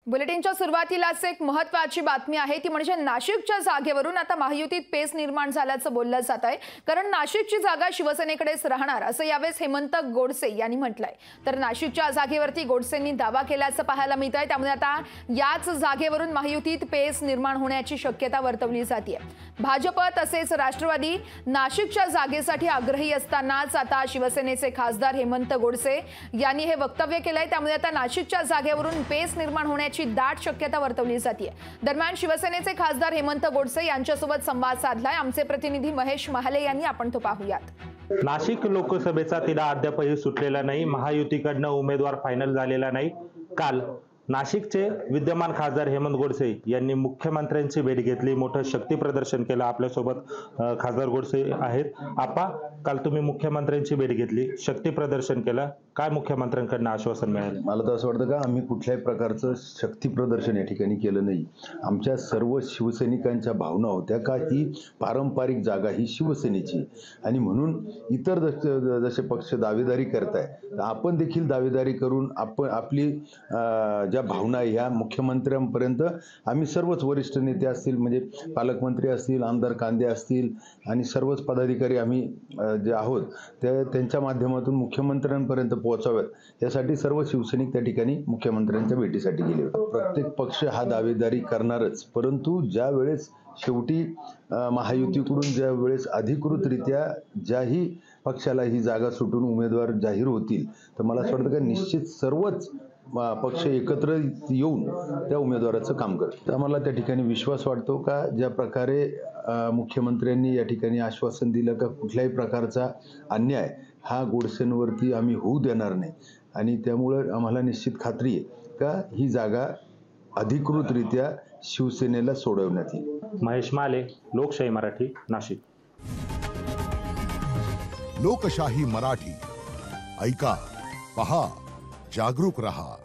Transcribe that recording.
बुलेटिनच्या सुरुवातीलाच एक महत्त्वाची बातमी आहे ती म्हणजे नाशिकच्या जागेवरून आता महायुतीत पेच निर्माण झाल्याचं बोललं जात आहे। कारण नाशिकची जागा शिवसेनेकडेच राहणार असं यावेळेस हेमंत गोडसे यांनी म्हटलंय। तर नाशिकच्या जागेवरती गोडसेंनी दावा केल्याचं पाहायला मिळतंय। त्यामुळे आता याच जागेवरून महायुतीत पेच निर्माण होण्याची शक्यता वर्तवली जाते। भाजप तसेच राष्ट्रवादी नाशिकच्या जागेसाठी आग्रही असतानाच आता शिवसेनेचे खासदार हेमंत गोडसे यांनी हे वक्तव्य केलंय। त्यामुळे आता नाशिकच्या जागेवरून पेच निर्माण होण्याची दाट शक्यता वर्तवली जाते। दरम्यान शिवसेनेचे खासदार हेमंत गोडसे यांच्यासोबत संवाद साधलाय आमचे प्रतिनिधी महेश महाले यांनी, आपण तो पाहूयात। नाशिक लोकसभेचा तिढा अद्यापही सुटलेला नाही। महायुतीकडनं उमेदवार फायनल झालेला नाही। काल नाशिकचे विद्यमान खासदार हेमंत गोडसे यांनी मुख्यमंत्र्यांची भेट घेतली, मोठं शक्ती प्रदर्शन केलं। आपल्यासोबत खासदार गोडसे आहेत। आपा, काल तुम्ही मुख्यमंत्र्यांची भेट घेतली, शक्ती प्रदर्शन केलं, काय मुख्यमंत्र्यांकडून आश्वासन मिळालं? मला तर असं वाटतं का आम्ही कुठल्याही प्रकारचं शक्ती प्रदर्शन या ठिकाणी केलं नाही। आमच्या सर्व शिवसैनिकांच्या भावना होत्या का ही पारंपरिक जागा ही शिवसेनेची, आणि म्हणून इतर जसे पक्ष दावेदारी करताय आपण देखील दावेदारी करून आपण आपली ज्या भावना ह्या मुख्यमंत्र्यांपर्यंत आम्ही सर्वच वरिष्ठ नेते असतील, म्हणजे पालकमंत्री असतील, आमदार कांदे असतील आणि सर्वच पदाधिकारी आम्ही जे आहोत त्यांच्या माध्यमातून मुख्यमंत्र्यांपर्यंत पोहोचाव्यात यासाठी सर्व शिवसैनिक त्या ठिकाणी मुख्यमंत्र्यांच्या भेटीसाठी गेले होते। प्रत्येक पक्ष हा दावेदारी करणारच, परंतु ज्या वेळेस शेवटी महायुतीकडून ज्या वेळेस अधिकृतरित्या ज्याही पक्षाला ही जागा सुटून उमेदवार जाहीर होतील तर मला असं वाटतं का निश्चित सर्वच पक्ष एकत्र येऊन त्या उमेदवाराचं काम करतात। आम्हाला त्या ठिकाणी विश्वास वाटतो का ज्या प्रकारे मुख्यमंत्र्यांनी या ठिकाणी आश्वासन दिलं का कुठल्याही प्रकारचा अन्याय हा गोडसेंवरती आम्ही होऊ देणार नाही, आणि त्यामुळे आम्हाला निश्चित खात्री आहे का ही जागा अधिकृतरित्या शिवसेनेला सोडवण्यात येईल। महेश माले, लोकशाही मराठी, नाशिक। लोकशाही मराठी, ऐका, पहा, जागरूक रहा।